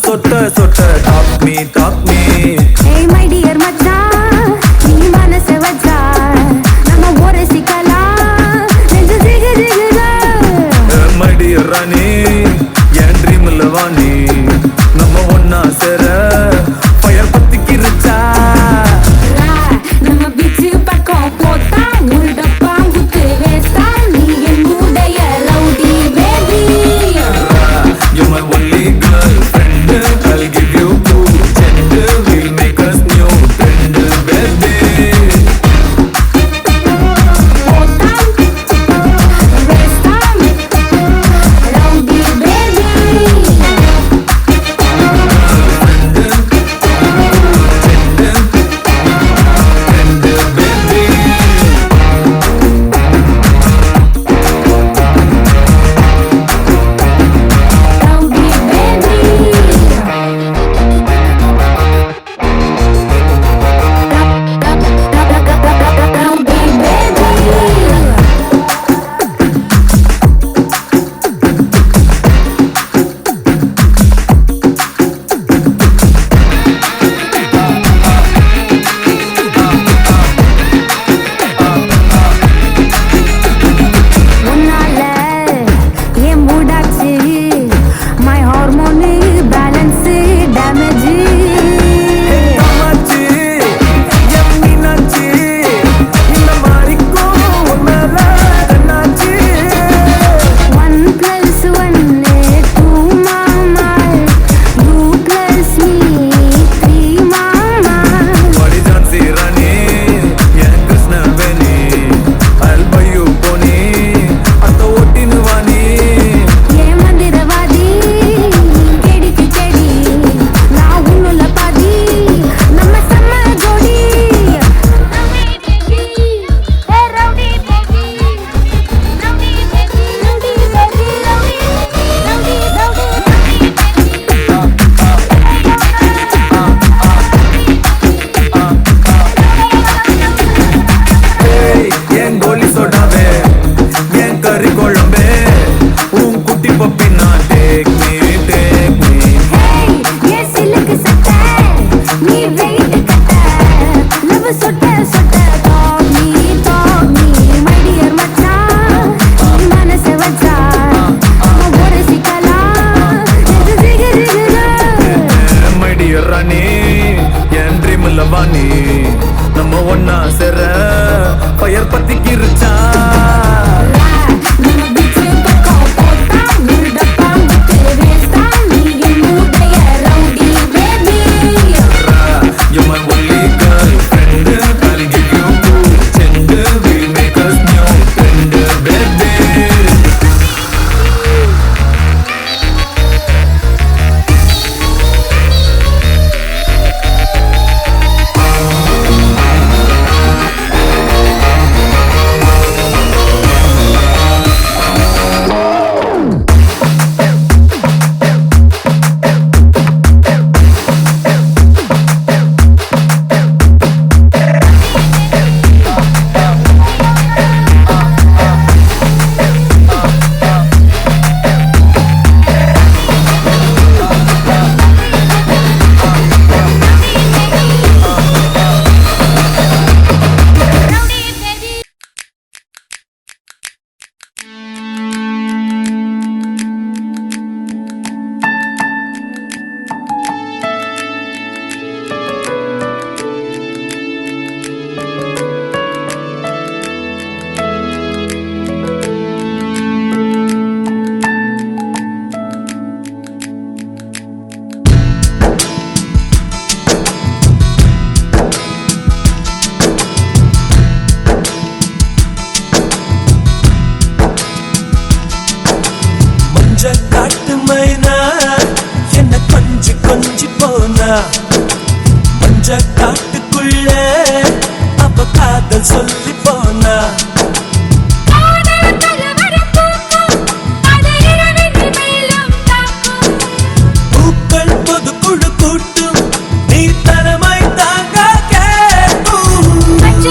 சொட்ட சொட்ட talk me hey my dear மச்சான் நீ மனசு வச்சா நம்ம ஒரு சிக்கலாம் நெஞ்சு ஜிகு ஜிகுதா my dear ராணி என் ட்ரீம்ல வாணி நம்ம ஒன்னா சேர ஃபயர் பத்திக்கிருச்சா நம்ம பீச்சு பக்கம் போட்டா முருடப்பா குத்து வேஸ்டா நீ என்னுடைய rowdy baby you're my only girlfriend I'll give you 2 gender we'll make us new friend baby போட்டா வேஸ்டா rowdy baby rowdy baby rowdy baby உன்னால ஏன் மூடாச்சு my hormone balance damage Kamatchi என் மீனாட்சி இந்த மாதிரிக்கும் உன்னால என்னாச்சு 1+1 2 மாமா 2+me 3 மாமா Body Jhansi Rani N Krishnaveni I'll buy you pony அத்த ஓட்டினு வாணி ஏ மந்திரவாதி கேடிக்கு கேடி நான் உன்னுள்ள பாதி நம்ம செம்ம ஜோடி rowdy baby rowdy baby rowdy baby rowdy ஏய் என் கோலி சோடாவே என் கறி குழம்பே உன் குட்டி பப்பி நான் take me ஹேய் ஏ சிலுக்கு சட்டை நீ வெயிட் கட்ட லவ் சொட்ட சொட்ட டாக் மீ மை டியர் மச்சான் நீ மனசு வச்சா நம்ம ஒரு சிக்கலாம் நெஞ்சு ஜிகு ஜிகுதா my dear ராணி என் ட்ரீம்ல வாணி நம்ம ஒன்னா சேர ஃபயர் பத்திக்கிருச்சா நம்ம பீச்சு பக்கம் போட்டா முருடப்பா குத்து வேஸ்டா நீ என்னுடைய rowdy baby You're my only girlfriend I'll give you 2 gender we'll make us new friend baby மஞ்ச காட்டுக்குள்ள அப்ப காதல் சொல்லி போனா பூக்கள் பொது குழு கூட்டும் நீ தரமாய் தாங்க கேட்கும் மஞ்ச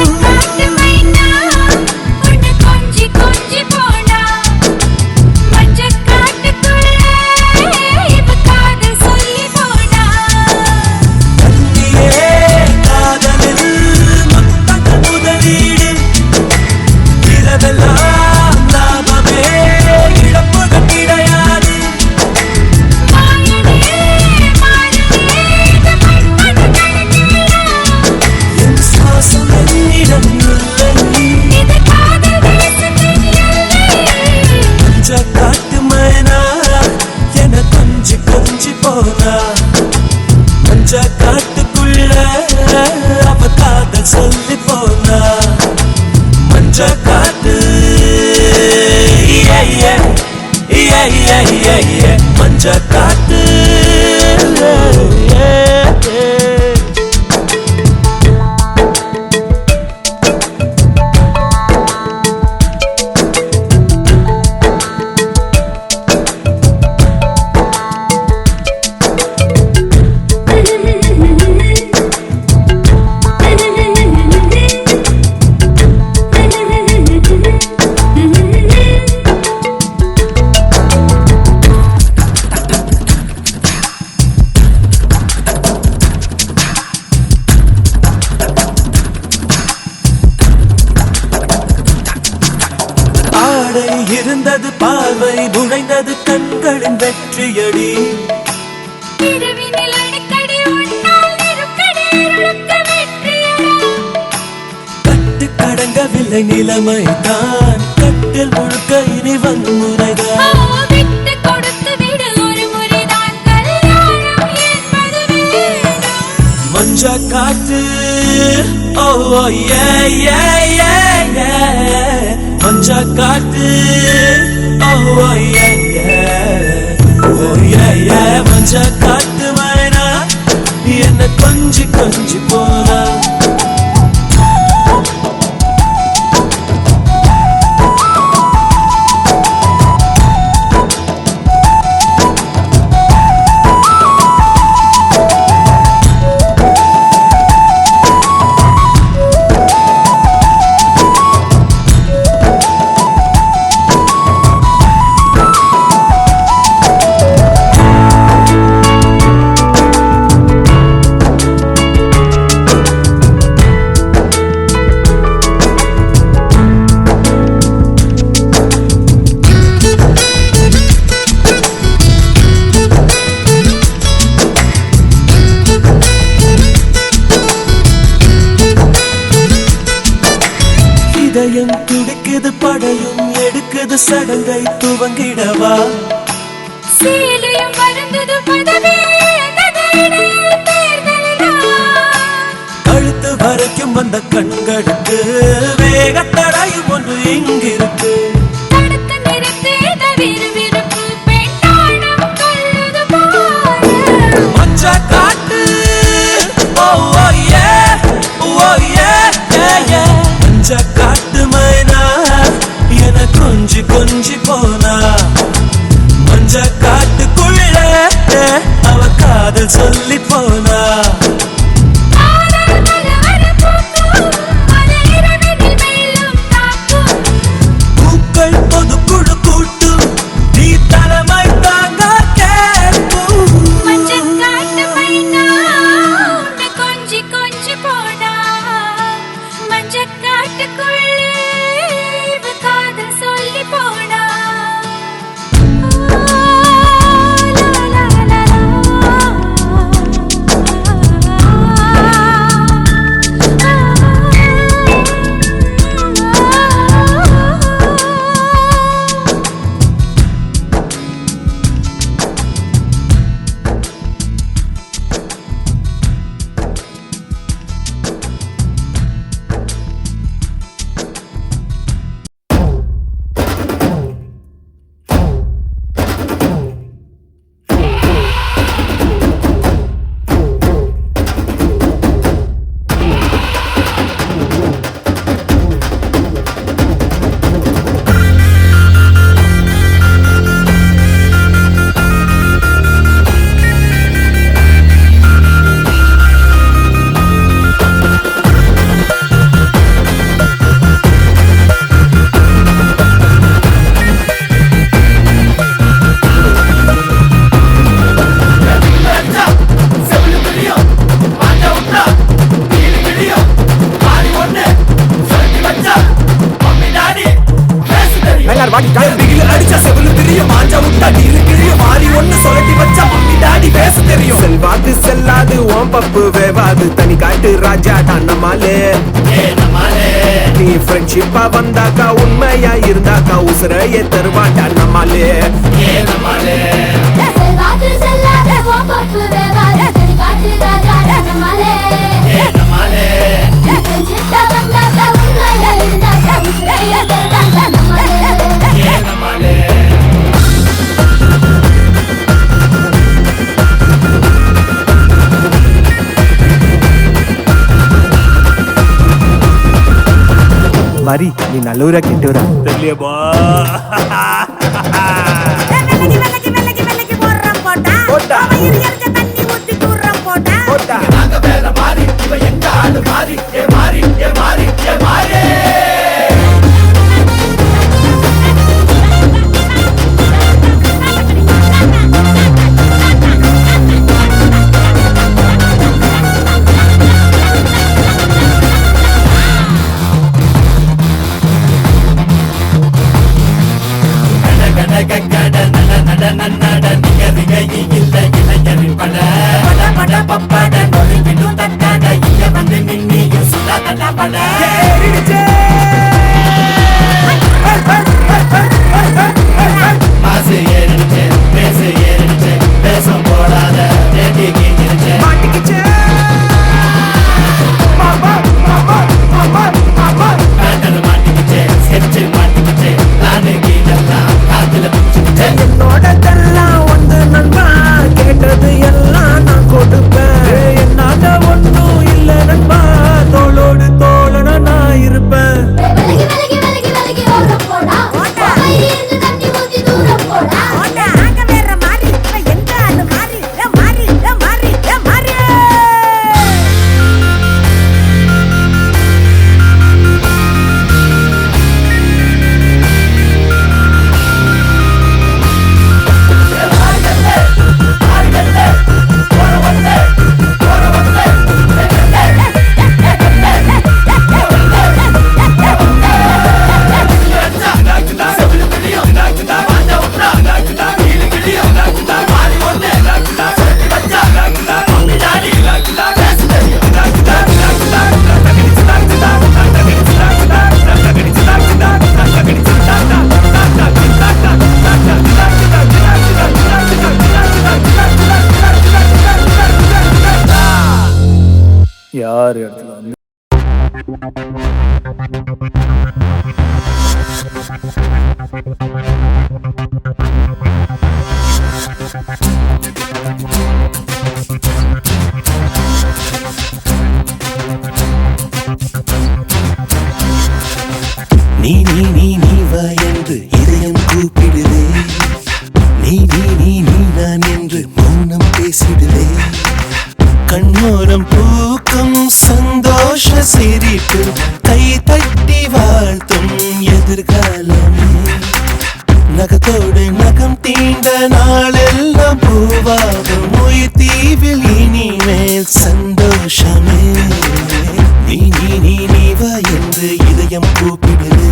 காட்டுக்குள்ள இப்ப காதல் சொல்லி போனா மஞ்ச காட்டுக்குள்ள அவ காதல் சொல்லி போனா மஞ்ச காட்டு மஞ்ச காட்டு இருந்தது பார்வை நுழைந்தது கண்களின் வெற்றியடி கட்டு கடங்கவில்லை நிலைமைதான் கட்டில் முழுக்க இனி வன்முறைதான் மஞ்ச காத்து ஓ மஞ்ச காட்டு மஞ்ச காட்டு மைனா என்ன கொஞ்சி கொஞ்சி போனா இதயம் துடிக்குது படையும் எடுக்குது சடங்கை துவங்கிடவா கழுத்து வரைக்கும் வந்த கண்களுக்கு வேகத்தடையும் ஒன்று இங்கிருக்கு மஞ்ச காட்டு மஞ்ச காட்டு மைனா என கொஞ்சி கொஞ்சி போனா மஞ்ச காட்டுக்குள்ள அவ காதல் சொல்லி போனா பூக்கள் பொது குழு கூட்டும் நீ தலைமை தாங்க கேட்கும் செல்வாது செல்லாது ஓம் பப்பு வேவாது தனி காட்டு ராஜா நம்மாலே நீ ஃப்ரெண்ட்ஷிப்பா வந்தாக்கா உண்மையா இருந்தாக்கா உசுரையே தருவாண்டா நம்மாலே செல்வாது செல்லாத மாதிரி நீ நல்லூரா கெட்டூரா தெரியலையேப்பா. போட்டா. போட்டா. நாங்க வேற மாறி இவ எங்க ஆளு மாறி ஏ மாறி ஏ மாறி ஏ மாறி யார் இடத்துல வந்து நீ நீ நீ நீ வா என்று இதயம் கூப்பிடுதே, நீ நீ நீ நீ நான் என்று மௌனம் பேசிடுதே, கண்ணோரம் பூக்கும் சந்தோஷ சிரிப்பு கை தட்டி வாழ்த்தும் எதிர்காலமே, நகத்தோடு நகம் தீண்ட நாளெல்லாம் பூவாகும் உயிர் தீவில் இனிமேல் சந்தோஷமே, நீ நீ நீ நீ வா என்று இதயம் கூப்பிடுது,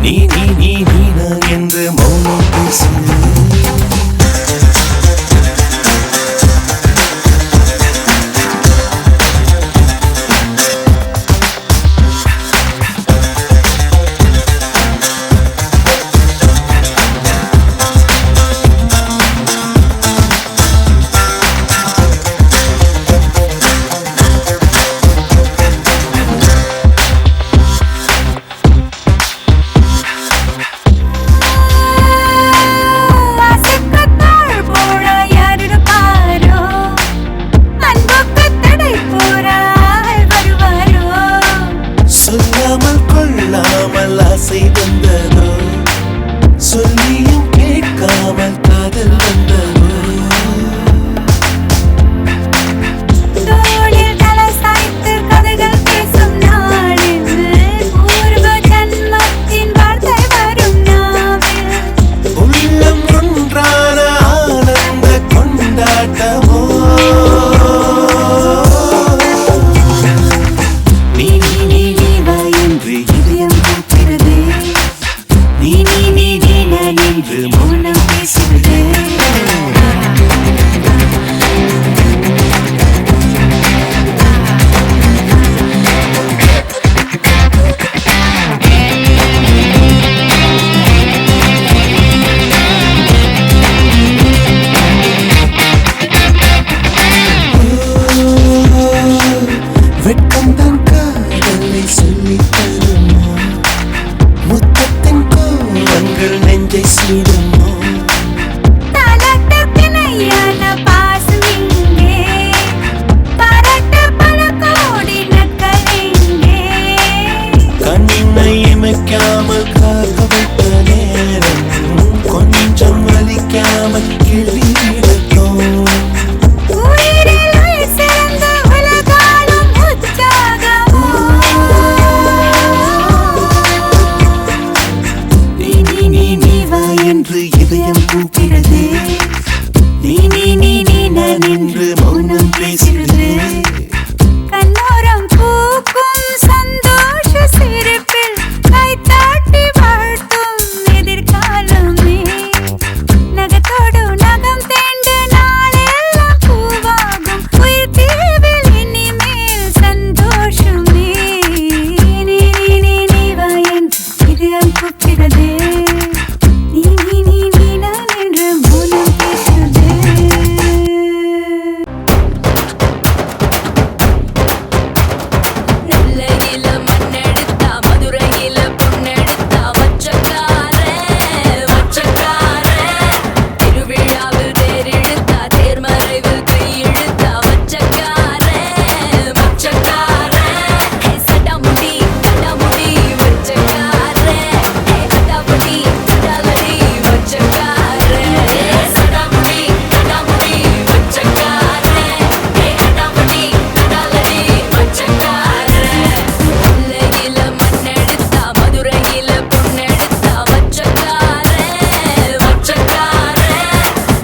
நீ நீ நீ நீ நான் என்று மௌனம் பேசுது. நீதான் என்று மௌனம் பேசிடுதே. கண்ணோரம் பூக்கும் சந்தோஷ சிரிப்பில் கைத்தாட்டி வாழ்த்தும் எதிர்காலமே. நகத்தோடு நகம் தேண்டு நாளெல்லாம் பூவாகும் உயிர் தீவில் இனிமேல் சந்தோஷமே. நீ நீ நீ நீ வா என்று இதயம் கூப்பிடுதே. நீ நீ நீ நீ நான் என்று மௌனம் பேசுதே. நெல்லையில மண்ணெடுத்தா மதுரையில பொண்ணெடுத்தா மச்சக்கார திருவிழாவில் தேரெடுத்தா தேர்மறைவில் கையெழுத்தா மச்சக்கார சடாமுடி கடாமுடி மச்சக்கார கடாமுடி கடாலடி மச்சக்கார சடாமுடி கடாமுடி மச்சக்கார கடாமுடி கடாலடி மச்சக்கார நெல்லையில மண்ணெடுத்தா மதுரையில பொண்ணெடுத்தா மச்சக்கார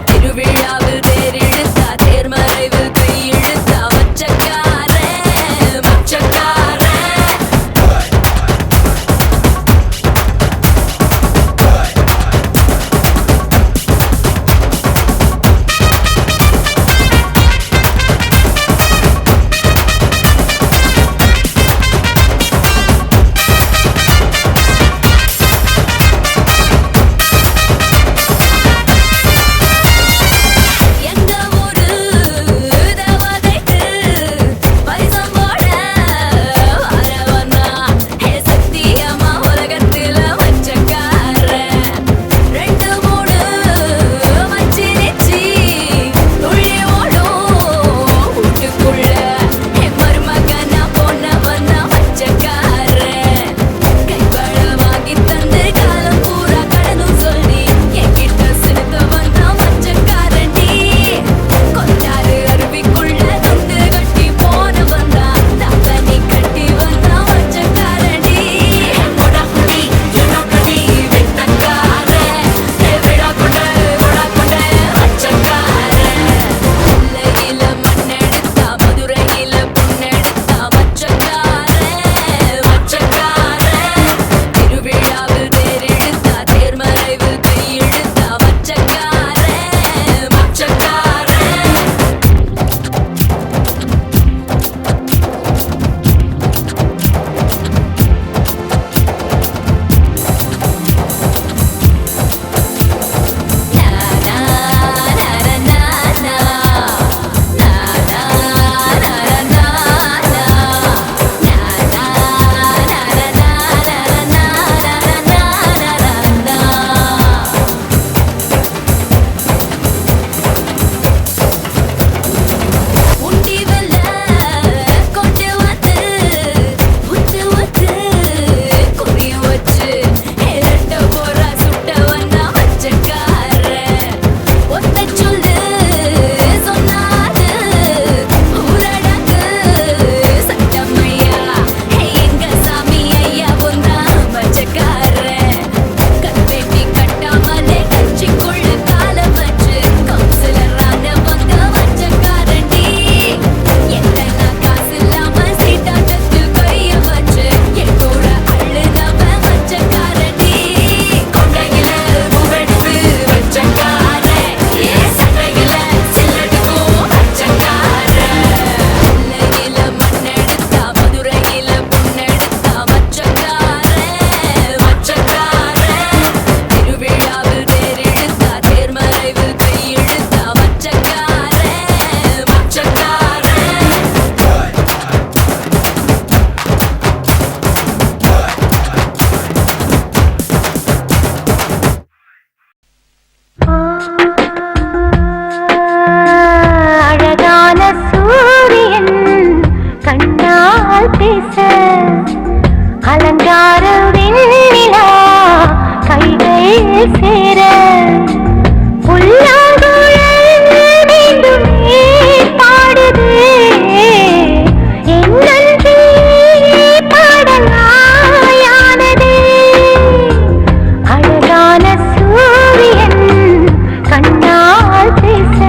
திருவிழாவில் தேரெடுத்தா தேர்மறைவில் கையெழுத்தா மச்சக்கார எங்க ஊரு தேவதைக்கு பரிசம் போட வரவனா சத்தியமா உலகத்துல மச்சக்கார ரெண்டு மூணு மச்சினிச்சி துள்ளி ஓடும் வீட்டுக்குள்ள மருமகனா பொண்ணவனா மச்சக்கார கைப்பழ வாங்கி தந்து காலம் பூரா கடனும் சொல்லி என்கிட்ட சிறுத்த வந்தா மச்சக்காரண்டி கொண்டாரு அருவிக்குள்ள வந்து கட்டி போன வந்தா தப்பனி கட்டி வந்தா மச்சக்காரண்டி கொடாக்குடி எனக்குடி வெட்டக்கார விடா கொண்ட மச்சக்கார நெல்லையில மண்ணெடுத்தா மதுரையில பொண்ணெடுத்தா மச்சக்கார திருவிழாவில் தேரெடுத்தா தேர்மறைவில் கையெழுத்தா மச்சக்கார உண்டி வெல்ல கொண்டு வந்து உத்து உத்து குறி வச்சு ரெட்ட போரா சுட்ட வந்தா மச்சக்கார ஒத்த சொல்லு சொன்னாது ஊரடங்கு சட்டமையா எங்க சாமி ஐயா பொந்தா மச்சக்கார கற்பேட்டி கட்டாமலே கட்சிக்குள்ள காலம் வச்சு கவுன்சிலரான வந்த மச்சக்காரண்டி எத்தனை காசு இல்லாம சீட்டாட்டத்தில் கைய வச்சு என் கூட அழுதவ மச்சக்காரண்டி கொண்டையில பூவெடுத்து மச்சக்கார சண்டையில சில்லடிக்கும் மச்சக்கார நெல்லையில மண்ணெடுத்தா மதுரையில பொண்ணெடுத்தா மச்சக்கார திருவிழாவில் தேரெடுத்தா தேர்மறைவில் கையெழுத்தா மச்சக்கார அழகான சூரியன் கண்ணால் பேச அலங்கார வெண்ணிலா கைகள் சேர புல்லாங்குழல் மீண்டுமே பாடுதே என் நன்றி பாடலாயானதே. அழகான சூரியன் கண்ணால் பேச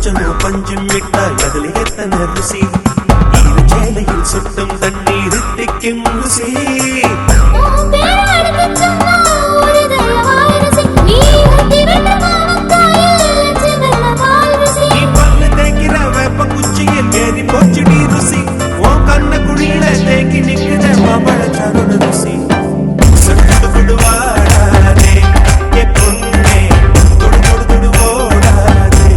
கொஞ்சமோ பஞ்சும் மிட்டாய் அதில் எத்தனை ருசி சேலையில் சுட்டும் தண்ணீர் திக்கும் ருசி பல்லு தேய்க்கிற வேப்ப குச்சியில் ஏறி போச்சுடி ருசி உன் கண்ண குழியில தேக்கி நிக்கிற மாம்பழச்சாரோட ருசி சுட்டு விடுவாடாதே என் பொண்ணே தொடு தொடு தொடு ஓடாதே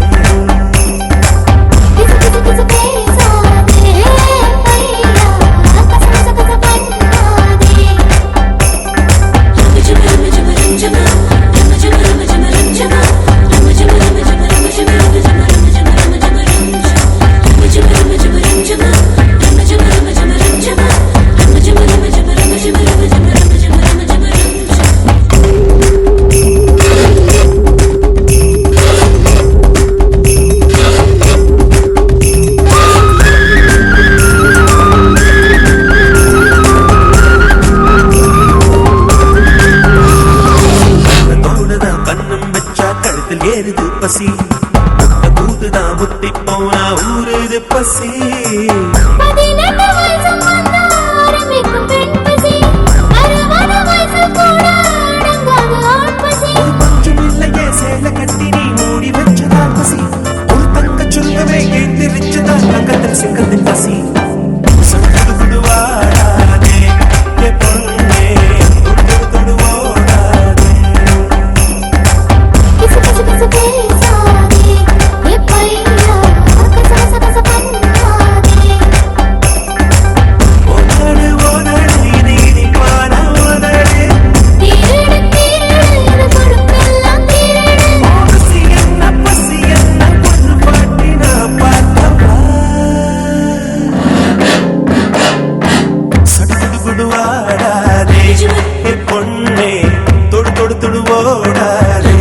ஏறுது பசி தூதுதான் முத்தி போனா ஊருது பசி கொஞ்சம் இல்லையே சேலை கட்டி நீ மூடி வச்சதான் பசி ஒரு தங்க சுருங்கமே கேந்திரிச்சதான் தங்கத்தில் சிங்கத்தின் பசி சுட்டு விடுவாடாதே என் பொண்ணே தொடு தொடு ஓடாதே பொண்ணே தொடு தொடு தொடு ஓடாதே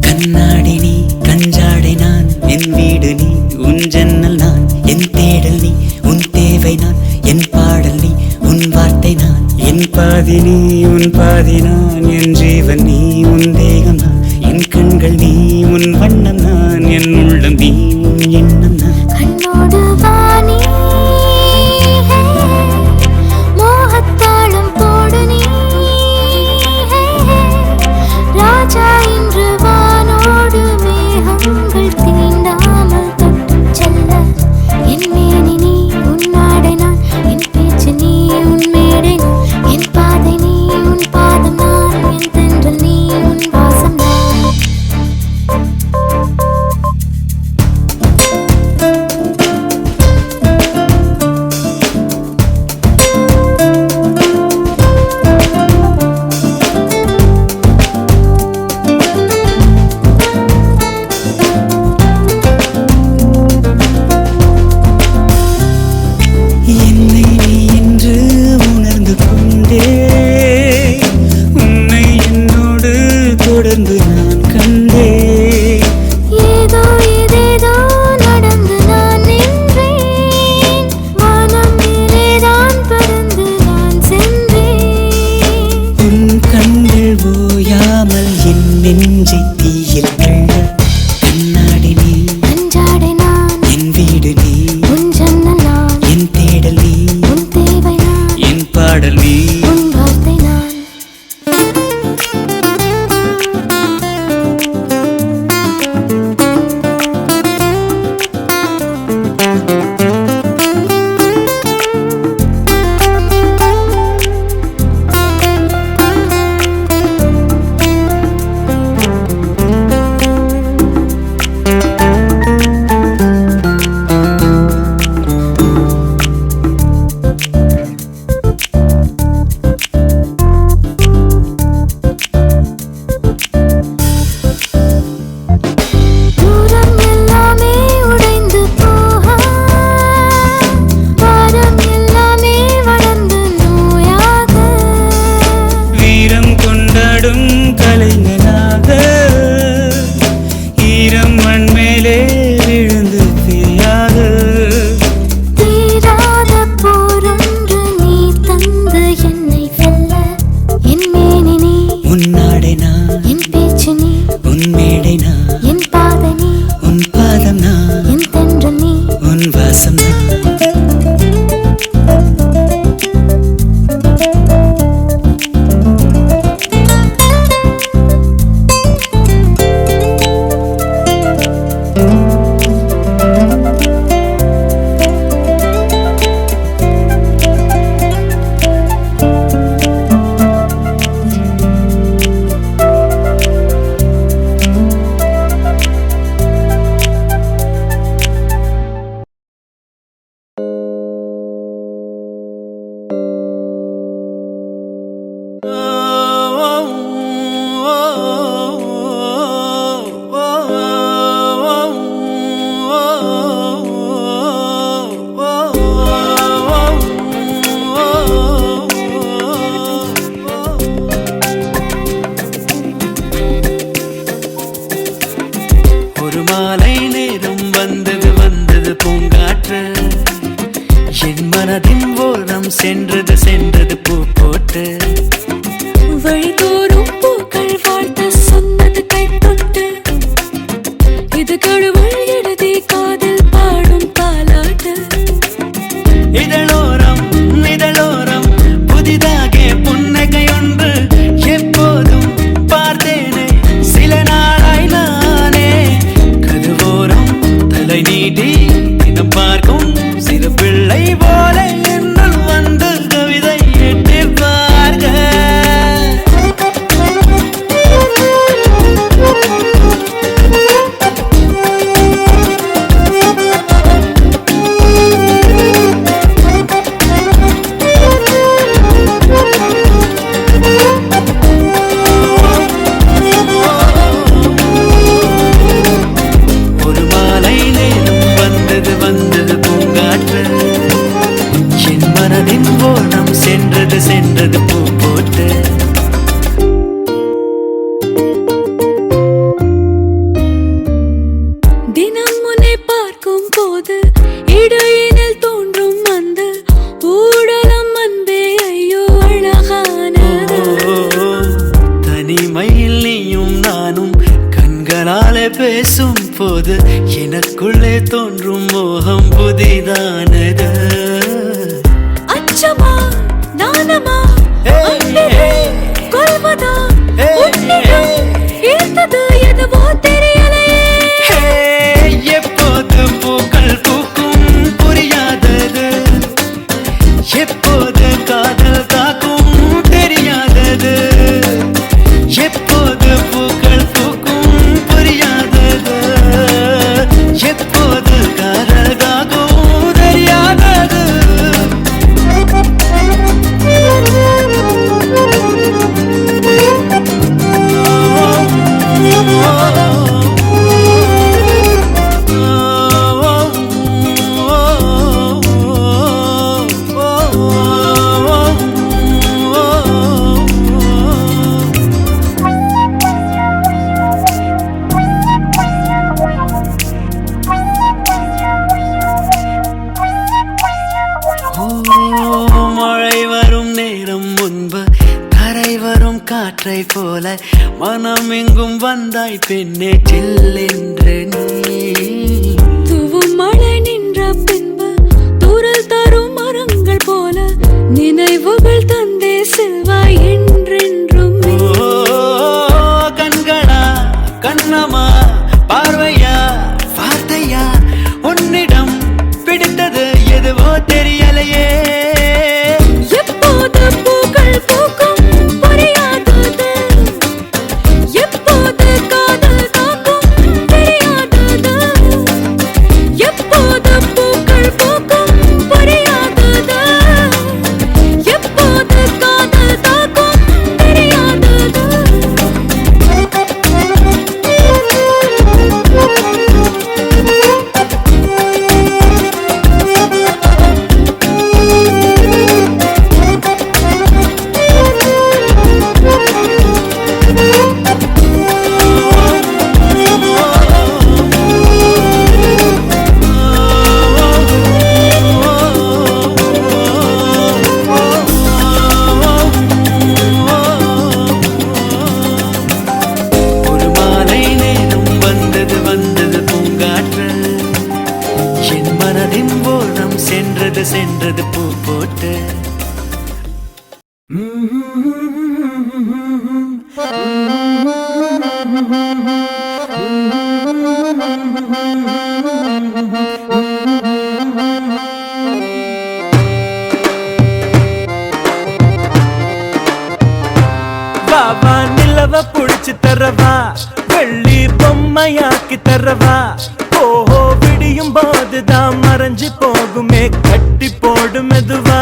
கண்ணாடி நீ கஞ்சாடை நான் என் வீடு நீ உன் ஜன்னல் நான் என் தேடல் நீ உன் தேவை நான் என் பாடல் நீ உன் வார்த்தை நான் என் பாதி நீ உன் பாதி நான் என் ஜீவன் நீ உன் தேகம் நான் என் கண்கள் நீ உன் வண்ணம் நான் என் உள்ளம் நீ உன் எண்ணம் நான் கண்ணோடு வாணி மோகத்தாளம் போடு நீ ராஜா இன்று வானோடு மேகங்கள் தீண்டாமல் தொட்டு செல்ல என் மேனி நீ உன் நாடை நான் என் பேச்சு நீ உன் மேடை நான் என் பாதை நீ உன் பாதம் நான் என் தென்றல் நீ உன் வாசம் நான் சென்றது சென்றது பூ போட்டு தினம் உன்னை பார்க்கும் போது இடையினில் தோன்றும் அந்த ஊடலம் அன்பே ஐயோ அழகானது. தனிமையில் நீயும் நானும் கண்களாலே பேசும் போது எனக்குள்ளே தோன்றும் மோகம் புதிதானது. அச்சமா நாணமா அன்பிலே கொல்வதா உன்னிடம் இருந்தது எதுவோ தெரியலையே. எப்போது பூக்கள் பூக்கும் புரியாதது, எப்போது காதல் காக்கும் தெரியாதது. எப்போது பூக்கள் பூக்கும் புரியாதது, எப்போது காதல் காக்கும் தெரியாதது. மழை வரும் நேரம் முன்பு கரை வரும் காற்றை போல மனம் எங்கும் வந்தாய் பெண்ணே சில்லென்று நீ. தூவும் மழை நின்ற பின்பு தூரல் தரும் மரங்கள் போல நினைவுகள் தந்தே செல்வாய் என்றென்றும் நீ. கண்களா கண்ணமா பார்வையா வார்த்தையா உன்னிடம் பிடித்தது எதுவோ தெரியலையே. எப்போது பூக்கள் பூக்கும் புரியாதது, எப்போது காதல் காக்கும் தெரியாதது. எப்போது பூக்கள் பூக்கும் புரியாதது, எப்போது காதல் காக்கும் தெரியாதது. ஒரு மாலை நேரம் வந்தது வந்தது பூங்காற்று, என் மனதின் ஓரம் சென்றது சென்றது பூ போட்டு. வாவா நிலவ புடிச்சு தரவா, வெள்ளி பொம்மையாக்கி தரவா. ஓஹோ விடியும் போதுதான் மறைஞ்சு போகுமே கட்டி போடு மெதுவா.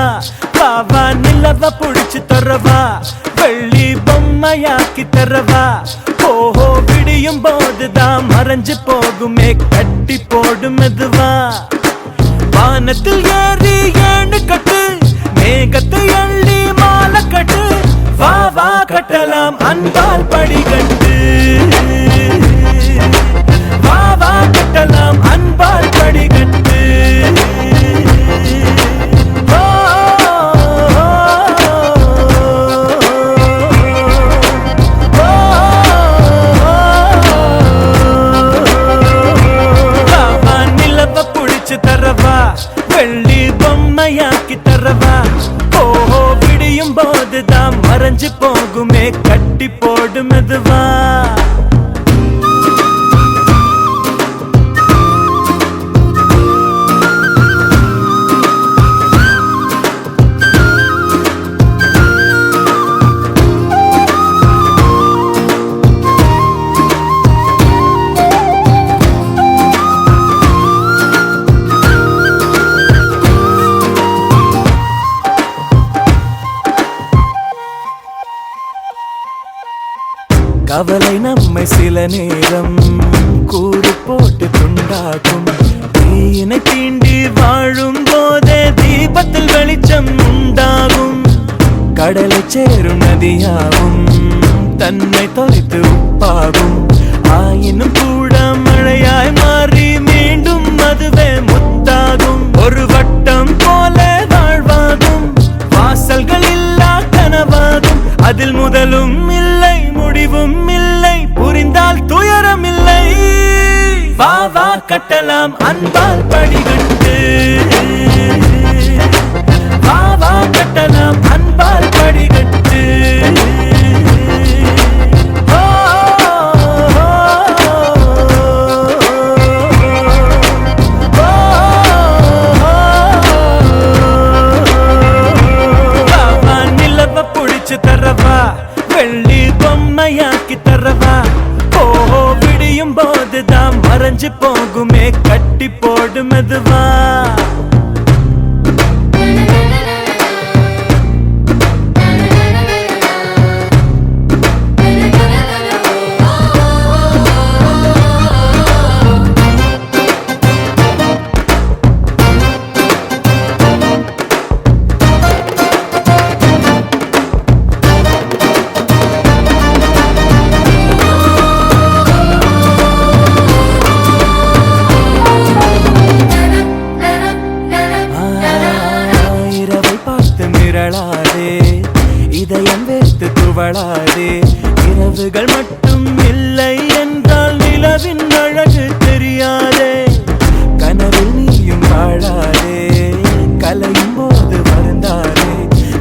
வாவா நிலவ புடிச்சு தரவா, வெள்ளி பொம்மையாக்கி தரவா. ஓஹோ விடியும் போதுதான் மறைஞ்சு போகுமே கட்டி போடு மெதுவா. வானத்தில் ஏறி ஏணு கட்டு, மேகத்தை அள்ளி மாலை கட்டு. வா வா கட்டலாம் அன்பால் படிகட்டு, வா வா கட்டலாம் அன்பால் படிகட்டு. ஓ, ஓ, ஓ, வா நிலவ புடிச்சு தரவா, வெள்ளி பொம்மையாக்கி தரவா. ஓஹோ விடியும் போதுதான் மறைஞ்சு போகுமே கட்டி போடு மெதுவா. கவலை நம்மை சில நேரம் கூறு போட்டு துண்டாக்கும். தீயினை தீண்டி வாழும் போதே தீபத்தில் வெளிச்சம் உண்டாகும். கடலை சேரும் நதியாகும் தன்னை தொலைத்து உப்பாகும் ஆயினும் கூட மழையாய் மாறி மீண்டும் அதுவே முத்தாகும் ஒரு வட்டம் போல வாழ்வாகும் வாசல்கள் இல்லா கனவாகும் அதில் முதலும் இல்லை முடிவும் இல்லை புரிந்தால் துயரம் இல்லை வா வா கட்டலாம் அன்பால் படிகட்டு வா வா கட்டலாம் அன்பால் படிகட்டு ஓ, ஓ, வா நிலவ புடிச்சு தரவா வெள்ளி பொம்மையாக்கி தரவா ஓ விடியும் போதுதான் மறைஞ்சு போகுமே கட்டி போடு மெதுவா இரவை பார்த்து மிரளாதே இதயம் வேர்த்து துவளாதே இரவுகள் மட்டும் இல்லை என்றால் நிலவின் அழகு தெரியாதே கனவில் நீயும் வாழாதே கலையும் போது வருந்தாதே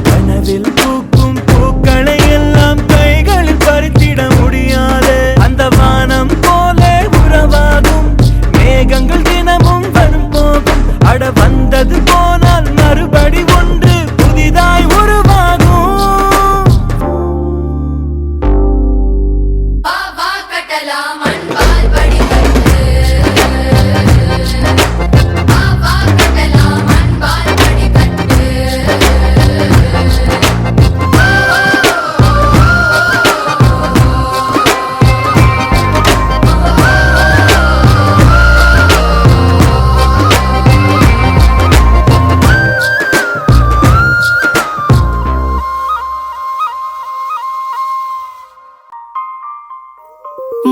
கனவில் பூக்கும் பூக்களை எல்லாம் கைகளில் பறித்திட முடியாதே அந்த வானம் போல உறவாகும் மேகங்கள் தினமும் வரும் போகும் அட வந்தது போனால் மறுபடி ஒன்று புதிதாய் உருவாகும் வா கட்டலாம் அன்பால் படிகட்டு வா கட்டலாம் அன்பால் படிகட்டு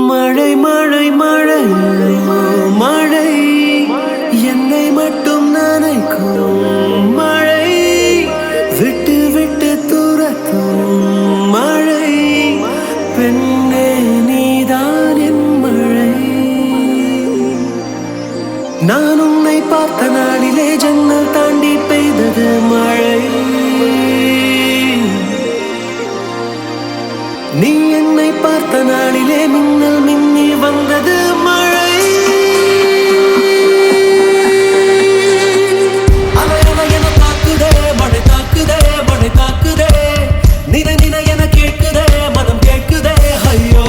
மழை மழை மழை மழை என்னை மட்டும் நனைக்கும் மழை விட்டு விட்டு துரத்தும் மழை பெண்ணே நீதான் என் மழை நான் உன்னை பார்த்த நாளிலே ஜன்னல் தாண்டி பெய்தது மழை நீ என்னை பார்த்த நாளிலே மின்னல் மின்னி வந்தது மழை அலை அலை என தாக்குதே மழை தாக்குதே மழை தாக்குதே நினை நினை என கேட்குதே மனம் கேட்குதே ஐயோ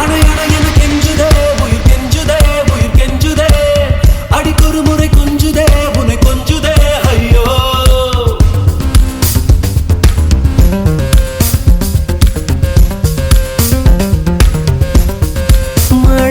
அணை அணை என கெஞ்சுதே உயிர் கெஞ்சுதே உயிர் கெஞ்சுதே அடிக்கொரு முறை கொஞ்சுதே உன்னை கொஞ்சுதே ஐயோ மழை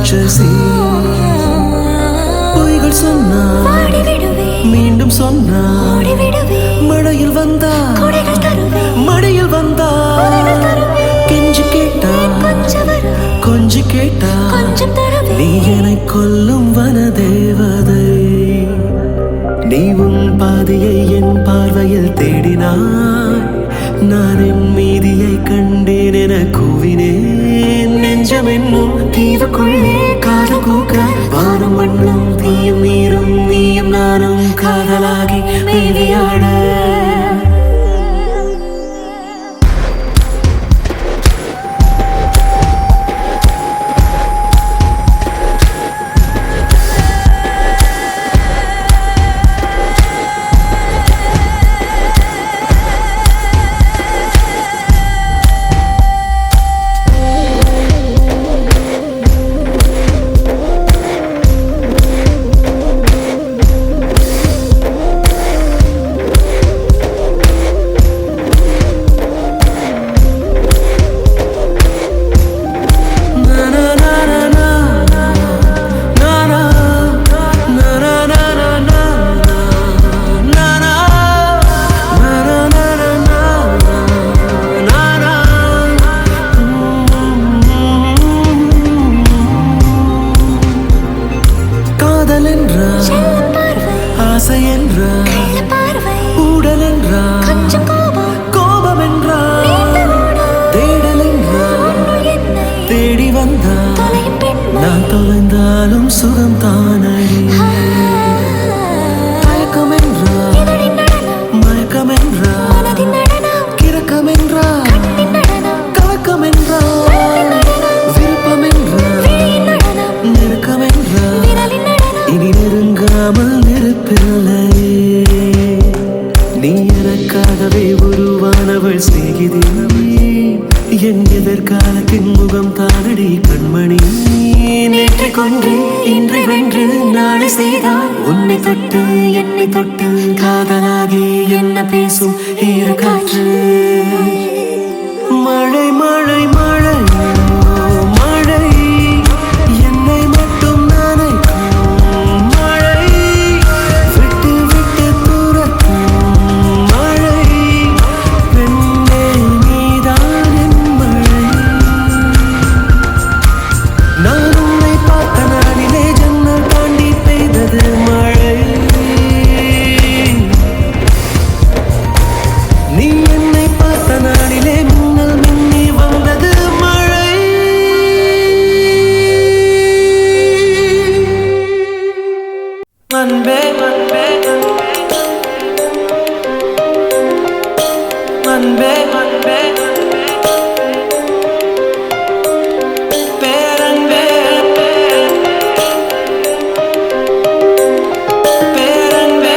ராட்சசி பொய்கள் சொன்னா மீண்டும் சொன்னா மழையில் வந்தா மழையில் வந்தா கெஞ்சி கேட்டா கொஞ்சி கேட்டா நீ என்னை கொல்லும் வனதேவதை நீ உன் பாதையை என் பார்வையில் தேடினாய் நான் என் மீதியை கண்டேன் என கூவினேன் நெஞ்சம் என்னும் தீவுக்குள்ளே காது கூக்க வானம் மண்ணும் தீயும் நீரும் நீயும் நானும் காதலாகி வேதியாட நான் தொலைந்தாலும் சுகம் தானடி தயக்கம் என்றா மயக்கம் என்றா கிறக்கம் என்றா கலக்கம் என்றா விருப்பம் என்றா நெருக்கம் என்றா இனி நெருங்காமல் நெருப்பில்லையே நீ எனக்காகவே உருவானவள் சிநேகிதி என் எதிர்காலத்தின் முகம் தானடி கண்மணி நேற்றை கொன்று இன்றை வென்று நாளை செய்தால் உன்னை தொட்டு என்னை தொட்டு காதலாகி என்ன பேசும் ஈர காற்று மழை மழை மழை மழை என்னை மட்டும் நனைக்கும் மழை விட்டு விட்டு துரத்தும் மழை பெண்ணே நீதான் என் மழை நான் உன்னை பார்த்த நாளிலே ஜன்னல் தாண்டி பெய்தது மழை நீ என்னை பார்த்த நாளிலே மின்னல் மின்னி வந்தது மழை அன்பே அன்பே அன்பே அன்பே பேரன்பே பேரன்பே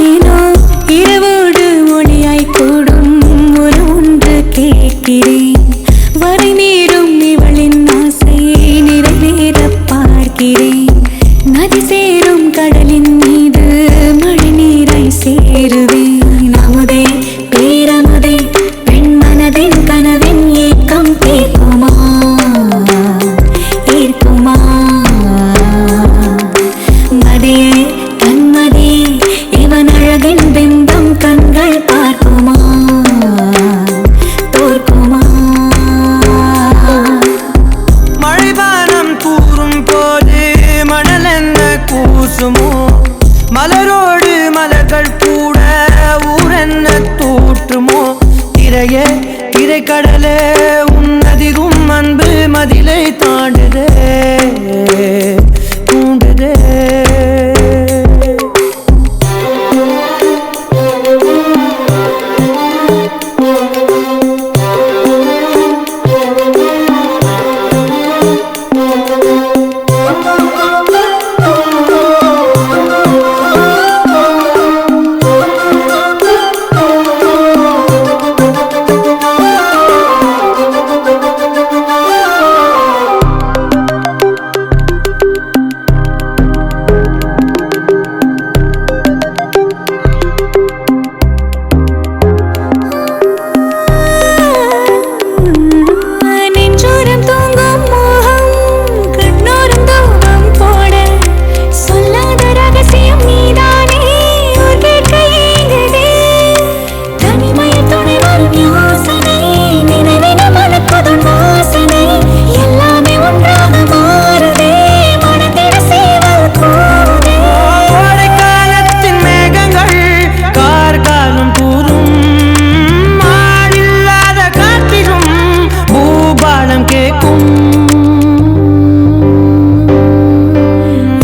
ஏனோ இரவோடு ஒளியாய் கூடும் ஒரு ஒன்று கேட்கிறேன் வரை நேரும் இவளின் ஆசையை நிறைவேற பார்க்கிறேன் நதி சேரும் கடலின் மீது மழை நீராய் சேருவேன் அமுதே பேரமுதே பெண் மனதின் கனவின் ஏக்கம் தீர்க்குமா ஈர்க்குமா மதியே தன்மதி இவன் அழகின் பிம்பம் கண்கள் பார்க்குமா தோற்குமா வானம் கேட்கும்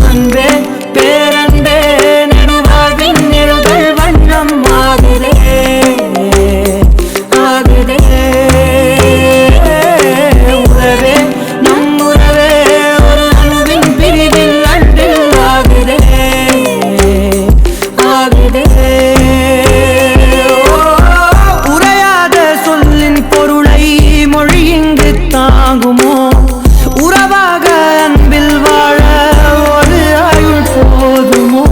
அன்பே பேரன்பே நடுவாழ்வின் நிழல்கள் வண்ணம் ஆகுதே ஆகுதே உறவே நம் உறவே ஒரு அணுவின் பிரிவில் அன்பில் ஆகுதே ஆகுதே உரையாத சொல்லின் பொருளை மொழி இங்கு தாங்குமோ உறவாக அன்பில் வாழ ஒரு ஆயுள் போதுமோ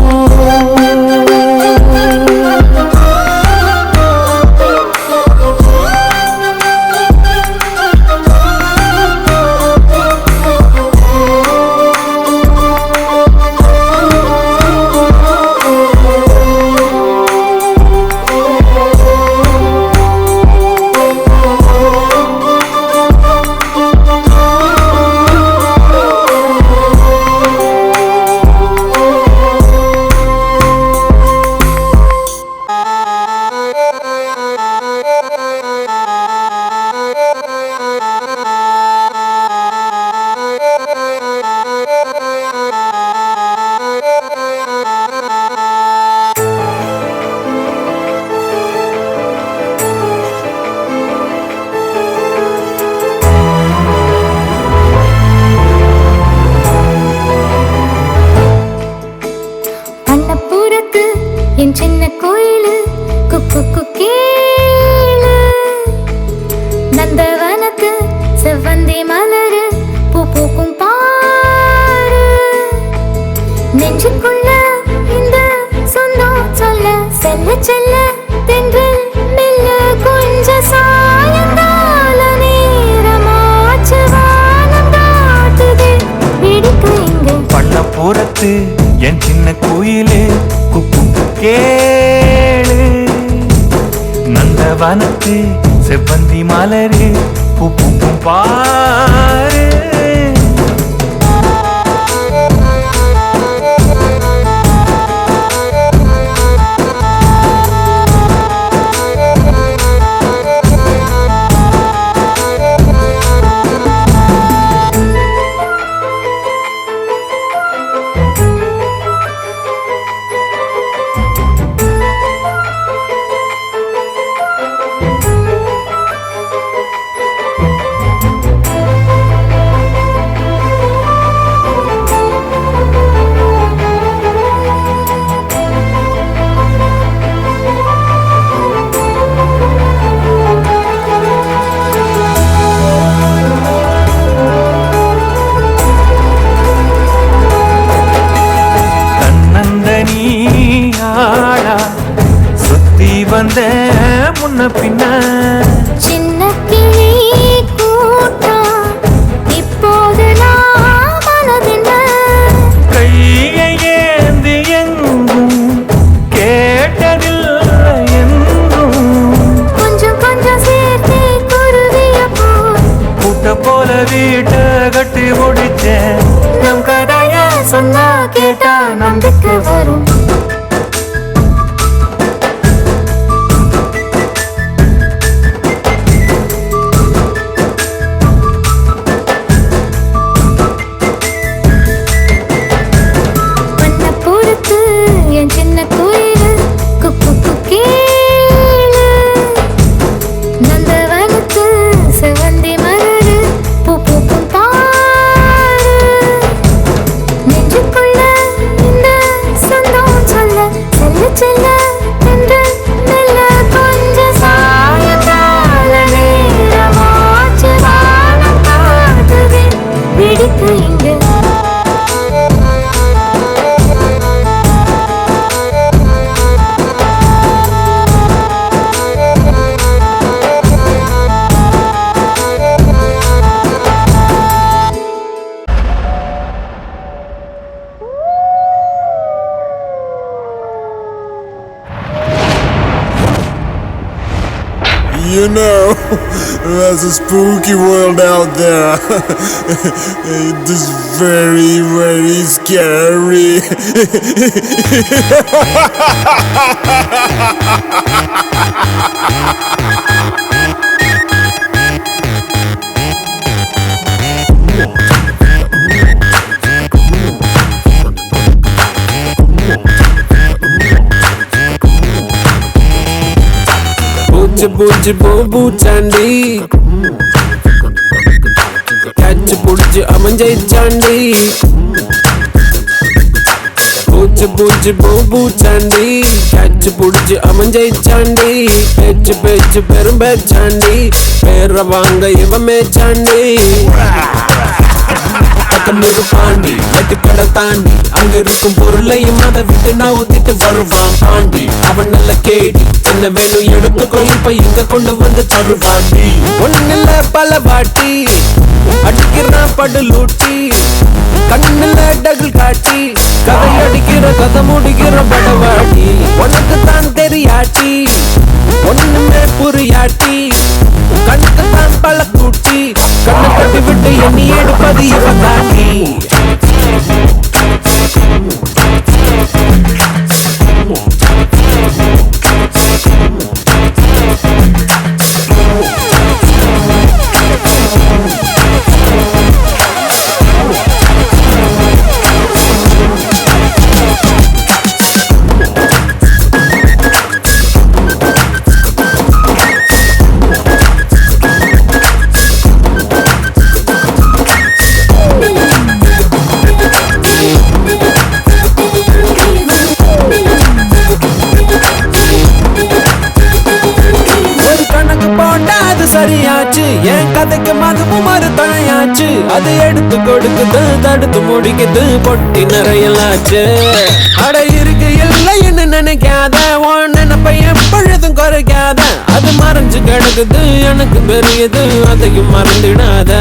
அன்னப்புறத்து என் சின்ன கோயிலு குக்கு குக்கேளு நந்தவனத்து செவ்வந்தி மலரு பூ பூக்கும் பாரு நெஞ்சுக்குள்ள இந்த சொந்தம் சொல்ல செல்ல செல்ல தென்றல் மெல்ல கொஞ்ச சாயங்கால நேரமாச்சு வானம் காட்டுது பிடிக்க இங்க பண்ணப்புறத்து என் சின்ன கோயிலே குக்கு கேளு நந்தவனத்து செவ்வந்தி மலரு பூ பூக்கும் பாரு ஆடா சுத்தி வந்த முன்ன பின்ன சின்ன கிளி கூட்டம் இப்போது நான் மனதின கையை ஏந்தி எங்கும் கேட்டதில்லை என்றும் கொஞ்சம் கொஞ்சம் சேர்த்து குருவிய போ கூட்ட போல வீட்டை கட்டி முடிச்சேன் நம் கதைய சொன்னா கேட்டா நம்பிக்கை வரும் பொறுத்து என் சின்ன கோயிலு குக்கு குக்கேளு நந்தவனத்து செவ்வந்தி மலரு பூ பூக்கும் பாரு நெஞ்சுக்குள்ள இந்த சொந்தம் சொல்ல செல்ல செல்ல என்று மெல்ல கொஞ்ச சாயங்கால நேரமாச்சு வானம் காட்டுது பிடிக்கு இங்கு You know, there's a spooky world out there. It is very, very scary. பூச்சி பூச்சி பூ பூச்சாண்டி கேட்ச் புடிச்சு அமைஞ்சாண்டி பூச்சி பூச்சி பூ பூச்சாண்டி கேட்ச் புடிச்சு அமைஞ்சாண்டி பேச்சு பேச்சு பெரும்பேச்சாண்டி பேர வாங்க இவமே சாண்டி பக்கமிரு பாண்டி எட்டு கடை தாண்டி அங்க இருக்கும் பொருளையும் அதை விட்டு நான் ஊத்திட்டு வருவான் பாண்டி அவன் நல்ல கேடி என்ன வேணும் எடுத்துக்கோ இப்ப இங்க கொண்டு வந்து தருவாண்டி ஒண்ணுல பல வாட்டி அடிக்கிறான் படுலூட்டி கண்ணுல டகுல் காட்டி கதை அடிக்கிற கதை முடிக்கிற படவாட்டி உனக்கு தான் தெரியாட்டி ஒண்ணுமே புரியாட்டி கண்ணுக்கு தான் பல கூட்டி கண்ணை கட்டி விட்டு எண்ணி எடுப்பது இவ தாண்டி சரியாச்சு என் கதைக்கு மதுவும் மறுதணையாச்சு அதை எடுத்து கொடுக்குது தடுத்து முடிக்குது பொட்டி நிறையலாச்சு அட இருக்கு இல்லைன்னு நினைக்காத உன் நினைப்பை எப்பொழுதும் குறைக்காத அது மறைஞ்சு கிடக்குது எனக்கு பெரியது அதையும் மறந்துடாத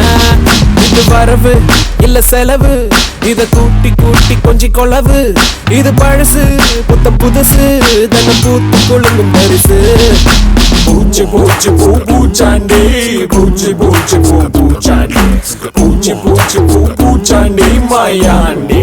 இது வரவு இல்ல செலவு இத கூட்டி கூட்டி கொஞ்சி கொளவு இது பழசு புதுசு தன்னை பூத்து கொழுங்கும் பரிசு பூச்சி பூச்சி பூ பூச்சாண்டி பூச்சி பூச்சி பூ பூச்சாண்டி பூச்சி பூச்சி பூ பூச்சாண்டி மாயாண்டி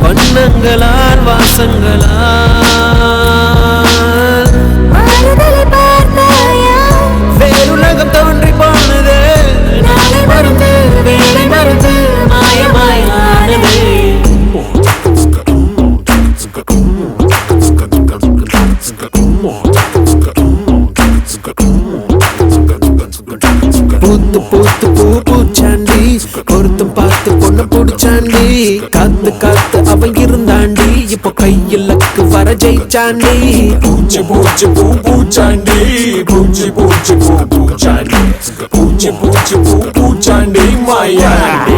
வண்ணங்களால் வாசங்களால் வேறுலகம் தோன்றி போனது நாளை மருந்து வேலை மருந்து மாயமாயானது பூத்து பூத்து பூ பூச்சாண்டி பொருத்தம் பார்த்து பொண்ணு பூச்சாண்டி காத்து காத்து அவன் இருந்தாண்டி இப்போ கையிலக்கு வர ஜெயிச்சாண்டி பூச்சி பூச்சி பூ பூச்சாண்டி பூச்சி பூச்சி பூ பூச்சாண்டி பூச்சி பூச்சி பூ பூச்சாண்டி மாயாண்டி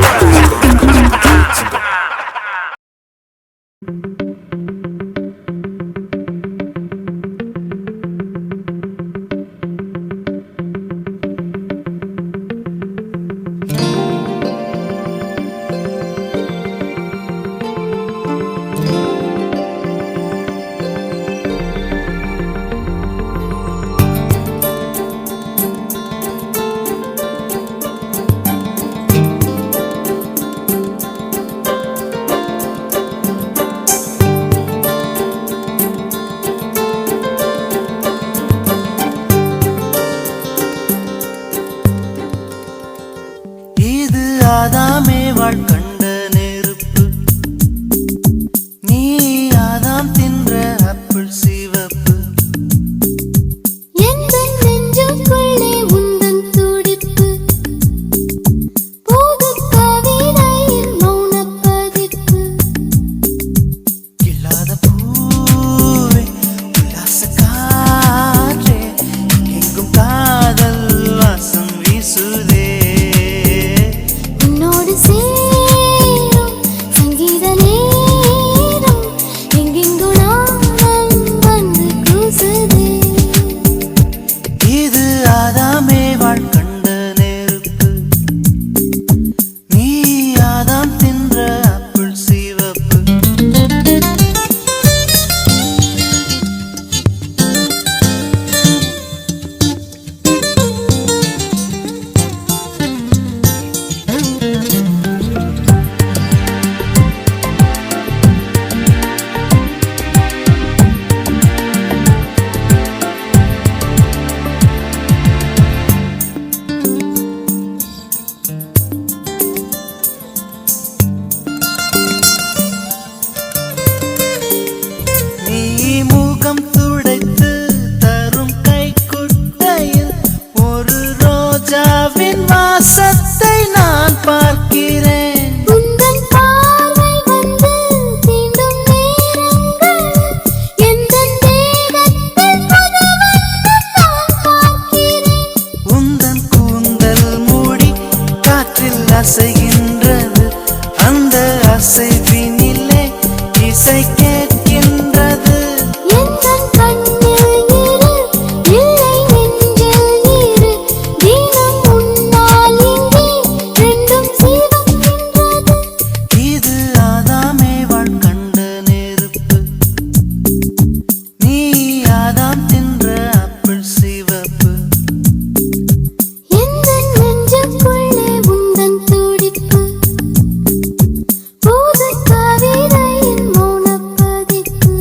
ஆதாமே வாழ்கண்ட நெருப்பு நீ ஆதாம் தின்ற அப்புள் சிவப்பு எந்த காற்றில் அசைகின்றது அந்த அசைவினிலே இசை கேட்கின்றது எந்தன் கண்ணில் நீரு இல்லை நெஞ்சில் நீரு தினம் உன்னால் இங்கே ரெண்டும் சிவக்கின்றது இது ஆதாமேவாள் கண்ட நெருப்பு நீ ஆதாம் தின்ற ஆப்பிள் சிவப்பு எந்தன் நெஞ்சுக்குள்ளே உந்தன் துடிப்பு புது கவிதையின் மௌனப்பதிப்பு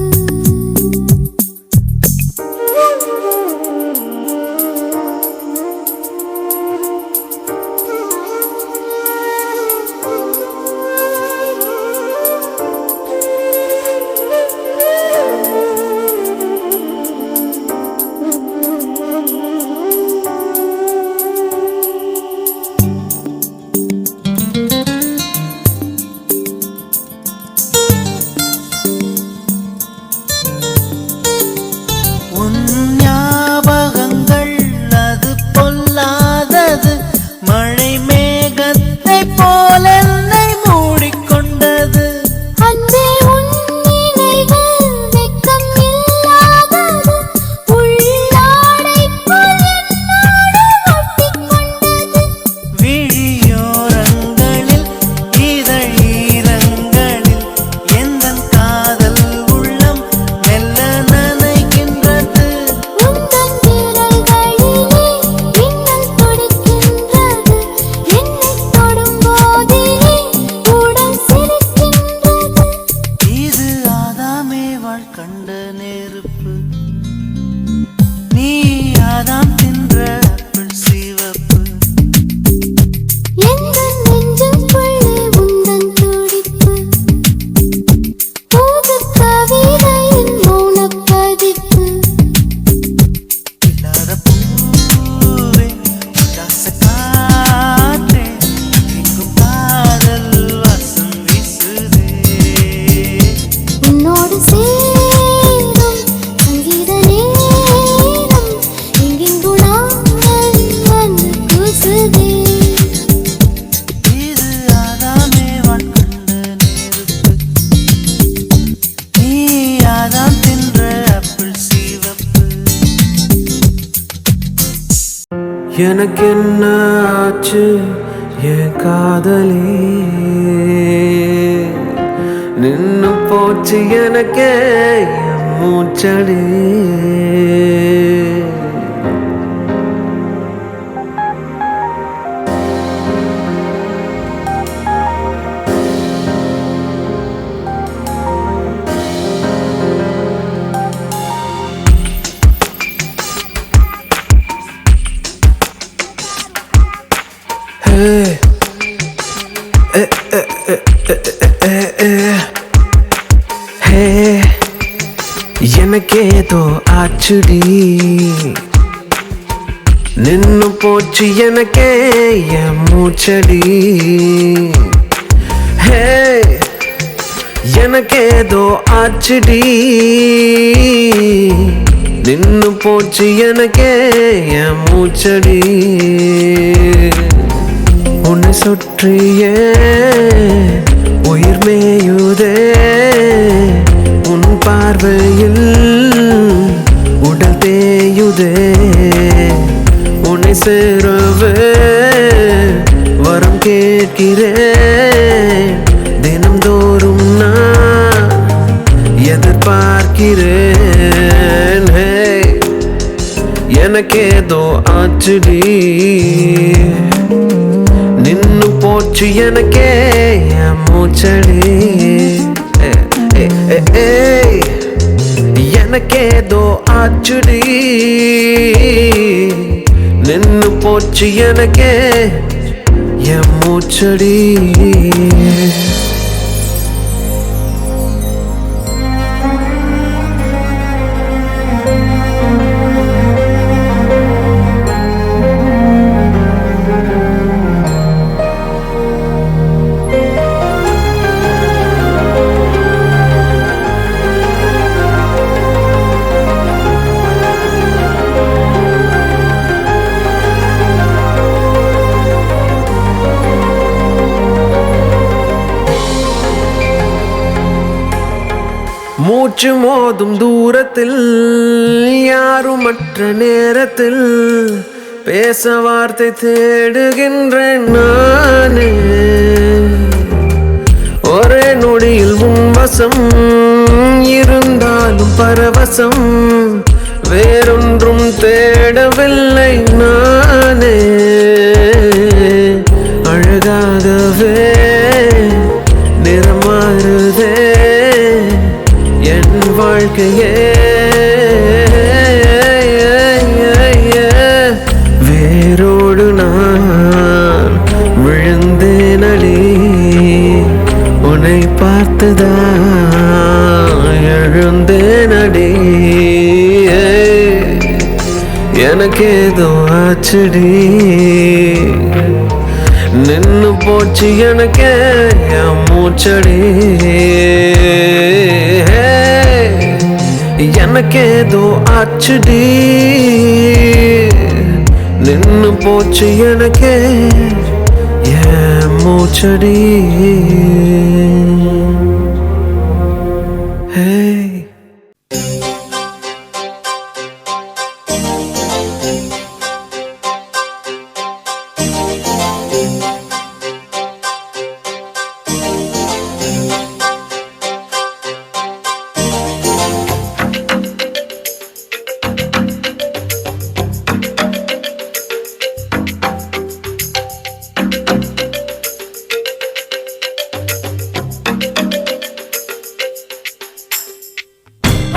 உன் ஞாபகங்கள் அது பொல்லாதது மழை மேகத்தை போல என்னை மூடிக்கொண்டது அன்பே உன் நினைவில் வெட்கம் இல்லாதது உள்ளாடை போல் என்னோடு ஒட்டிக்கொண்டது விழியோரங்களில் இதழீரங்களில் எந்தன் காதல் உள்ளம் மெல்ல நனைகின்றது உந்தன் விரல்களிலே மின்னல் துடிக்கின்றது என்னைத் தொடும் போதிலே உடல் சிரிக்கின்றது இது ஆதாமேவாள் கண்ட நெருப்பு நீ ஆதாம் தின்ற ஆப்பிள் சிவப்பு எந்தன் நெஞ்சுக்குள்ளே உந்தன் துடிப்பு புது கவிதையின் மௌனப்பதிப்பு இல்லாத பூவே உல்லாச காற்றே எங்கும் காதல் வாசம் வீசுதே உன்னோடு சேரும் சங்கீத நேரம் எங்கெங்கு நாங்கள் வந்து கூசுதே இது ஆதாமேவாள் கண்ட நெருப்பு நீ ஆதாம் தின்ற ஆப்பிள் சிவப்பு எனக்கு என்ன ஆச்சு என் காதலே நின்னு போச்சு எனக்கே என் மூச்சடி ஹே எனக்கேதோ ஆச்சுடி நின்னு போச்சு எனக்கே என் மூச்சடி ஹே எனக்கேதோ ஆச்சுடி நின்னு போச்சு எனக்கே என் மூச்சடி உன்னை சுற்றியே உயிர் மேயுதே உன் பார்வையில் உடல் தேயுதே உன்னை சேரவே வரம் கேட்கிறேன் தினம்தோறும் நான் எதிர்பார்க்கிறேன் ஹே எனக்கேதோ ஆச்சுடி நின்னு போச்சு எனக்கே என் மூச்சடி எனக்கேதோ ஆச்சுடி நின்னு போச்சு எனக்கே என் மூச்சடி மூச்சு மோதும் தூரத்தில் யாருமற்ற நேரத்தில் பேச வார்த்தை தேடுகின்றேன் நானே. ஒரே நொடியில் உன்வசம் இருந்தாலும் பரவசம் வேறொன்றும் தேடவில்லை நானே. அழகாகவே நிறமாறுதே என் வாழ்க்கையே. வேரோடு நான் விழுந்தேனடி உன்னை பார்த்துதான் எழுந்தேனடி. எனக்கு ஏதோ ஆச்சுடி நின்னு போச்சு எனக்கே என் மூச்சடி. எனக்கு ஏதோ ஆச்சுடி நின்னு போச்சு எனக்கே என் மூச்சடி. Hey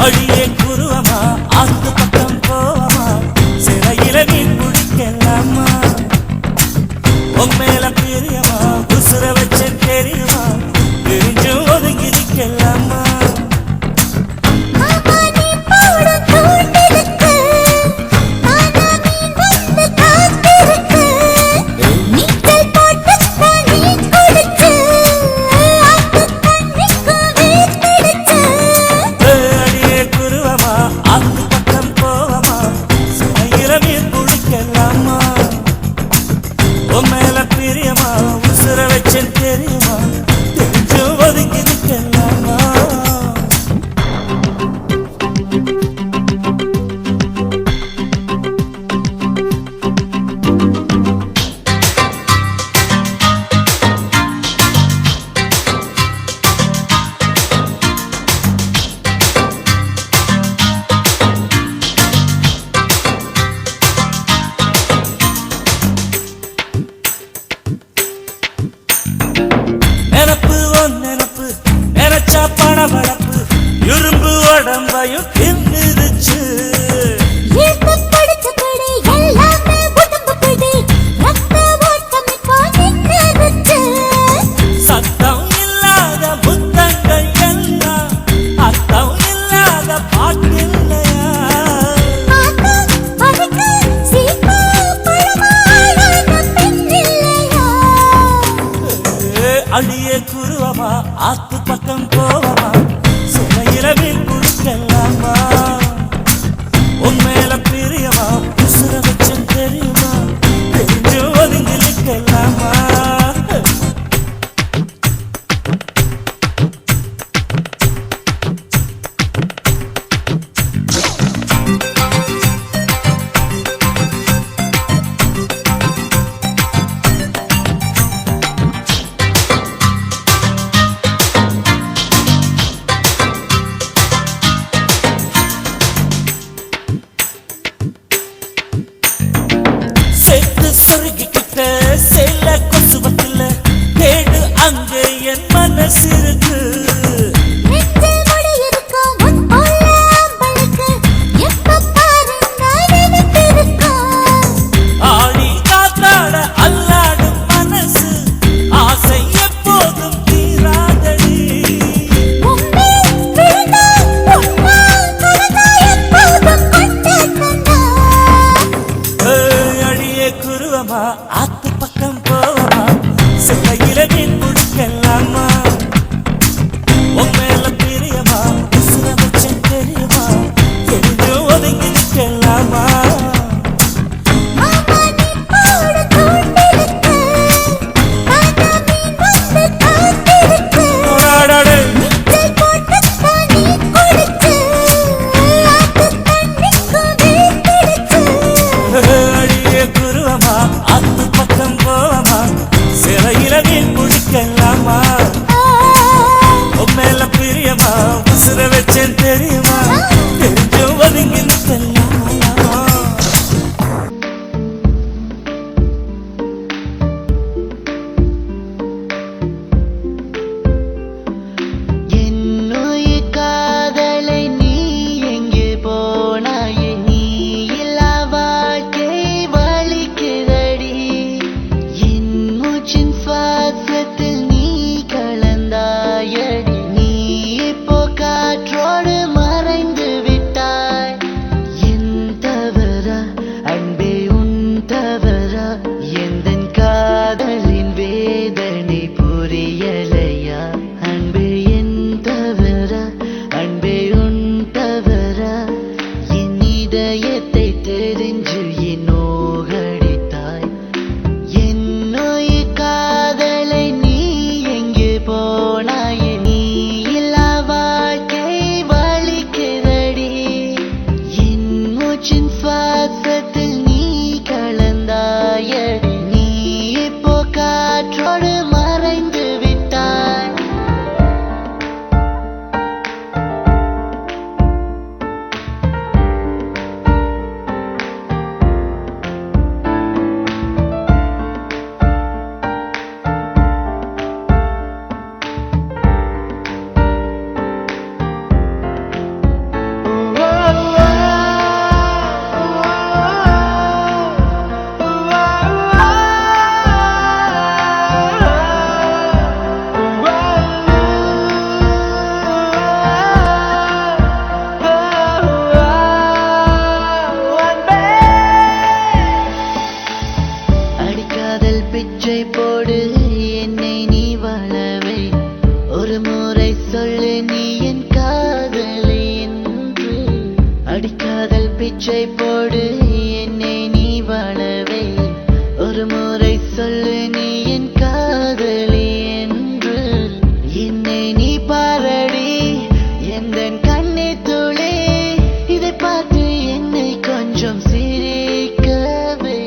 அடியே குருவமா ஆத்து பக்கம் போவமா சிறையில மீன் குடிக்கலாமா உன் மேல பிரியமா உசுர வச்ச தெரியுமா பிரிஞ்சும் ஒதுங்கி நிக்கலாமா. படபடப்பு இரும்பு உடம்பையும் தின்னுருச்சு. சத்தம் இல்லாத புத்தங்கள் எல்லாம் அர்த்தம் இல்லாத பாட்டில்லையா. அடியே குருவமா ஆத்து பக்கம் போவமா சிறையில மீன் குடிக்கலாமா உன் மேல பிரியமா உசுர வச்சம் தெரியுமா தெரிஞ்சு ஒதுங்கி நிற்கலாமா. காற்றோடு மறைந்து விட்டாய். அடிக்காதல் பிச்சை போடு என்னை நீ வாழவே ஒரு முறை சொல்லு நீ என் காதலி என்று. அடிக்காதல் பிச்சை போடு என்னை நீ வாழவே ஒரு முறை சொல்லு நீ என் காதலி என்று. என்னை நீ பாரடி எந்தன் கண்ணீர் துளி இதை பார்த்து என்னை கொஞ்சம் சிரிக்கவே.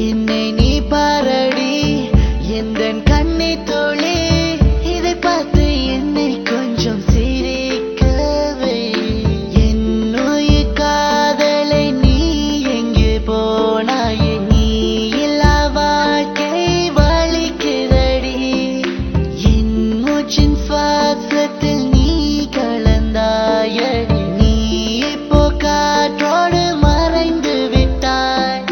என்னை நீ பாரடி எந்தன் கண்ணீர் துளி இதை பார்த்து என்னை கொஞ்சம் சிரிக்கவே. என்னுயிர் காதலை நீ எங்கே போனாயே நீ இல்லா வாழ்க்கை வலிக்குதடி. என் மூச்சின் சுவாசத்தில் நீ கலந்தாயடி. நீ இப்போ காற்றோடு மறைந்து விட்டாய்.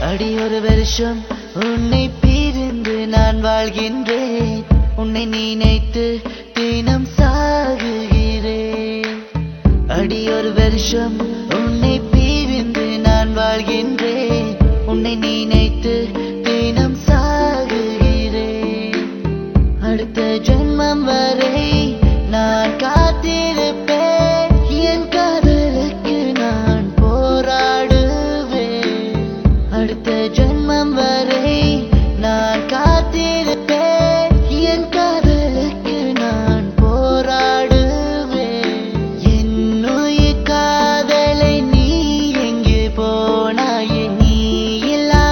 அடி ஒரு வருஷம் உன்னை பிரிந்து நான் வாழ்கின்றேன். உன்னை நினைத்து தினம் சாகுகிறேன். அடி ஒரு வருஷம் உன்னை பிரிந்து நான் வாழ்கின்றேன். உன்னை நினைத்து தினம் சாகுகிறேன். அடுத்த ஜென்மம் வரை நான் காத்திருப்பேன். என் காதலுக்கு நான் போராடுவேன். அடுத்த ஜென்மம் வரை நான் காத்திருப்பேன். என் காதலுக்கு நான் போராடுவேன். என்னுயிர் காதலை நீ எங்கே போனாயே நீ இல்லா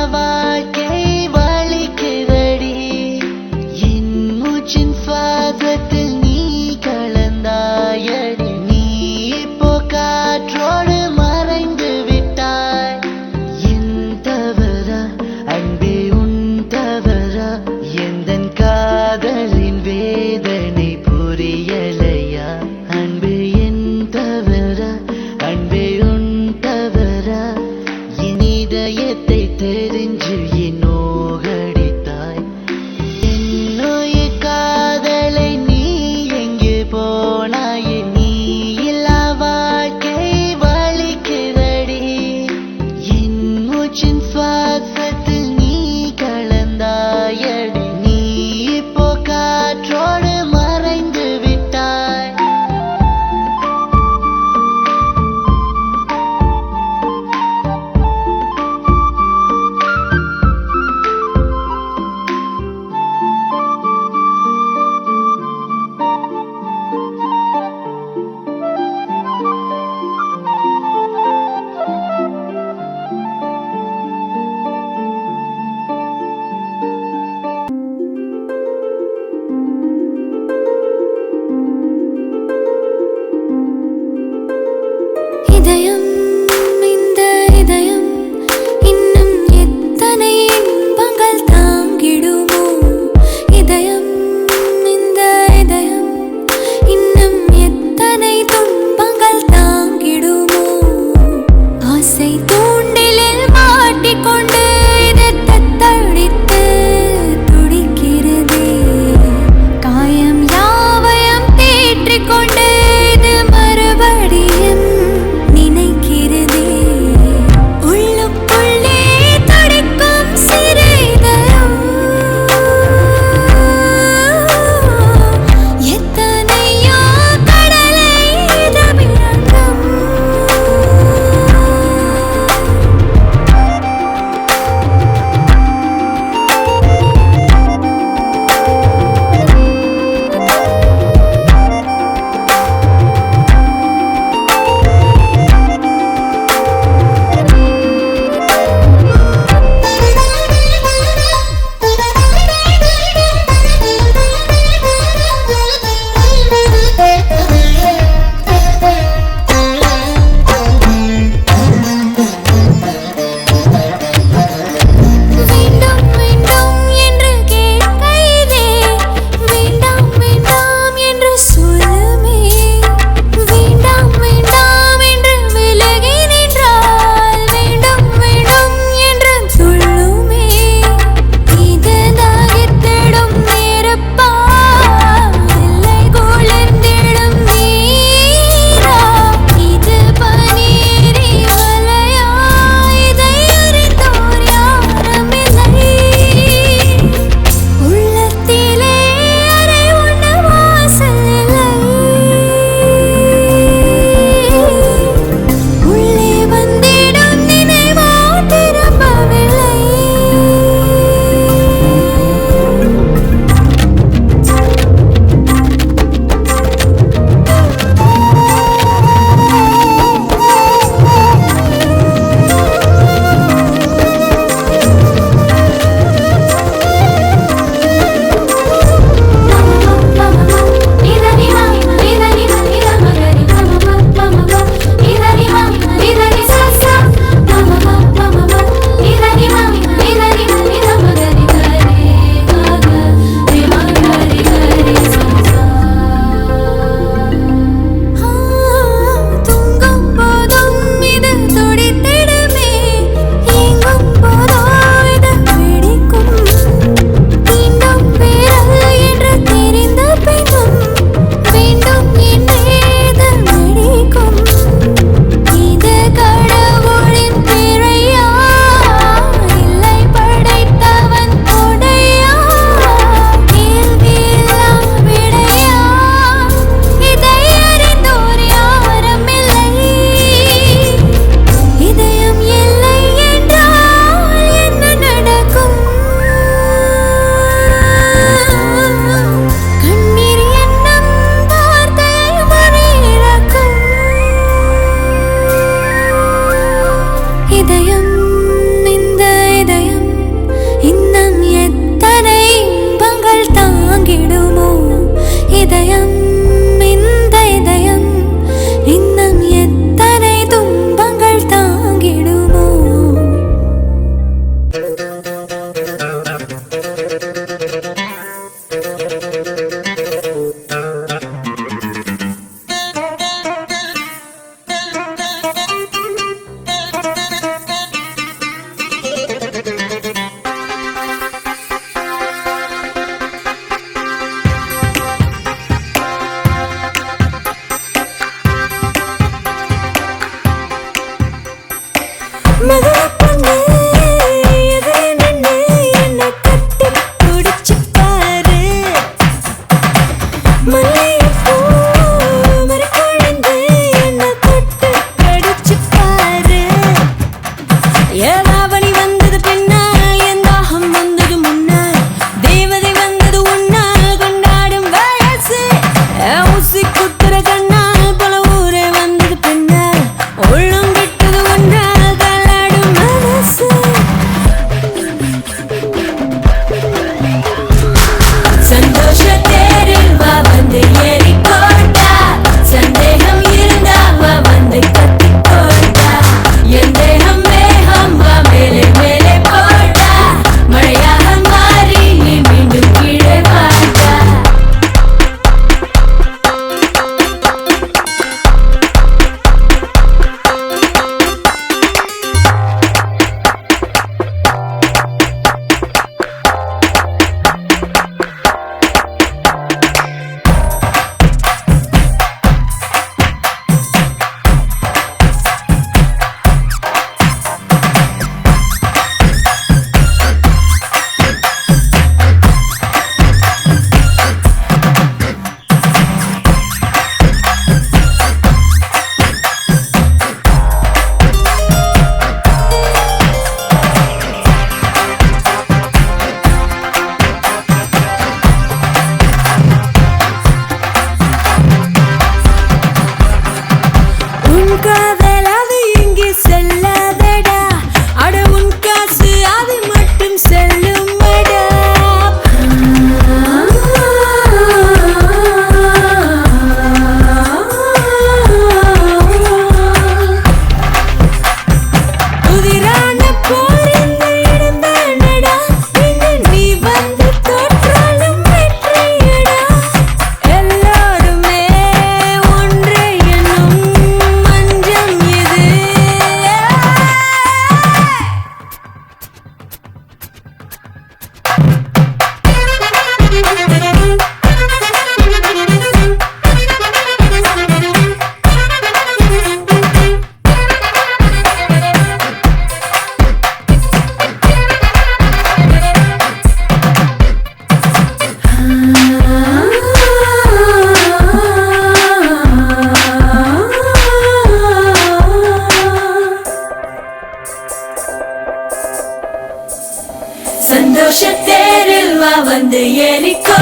உன் காதல் அது இங்கே செல்லாதடா அட உன் காசு அது மட்டும் செல்லுமடா புதிரான போரிந்து இடந்தானடா இங்கு நீ வந்து தோற்றாலும் வெற்றியடா எல்லாருமே ஒன்றே என்னும் மஞ்சம் இது சந்தோஷ தேரில் வா வந்து ஏறிக்கோ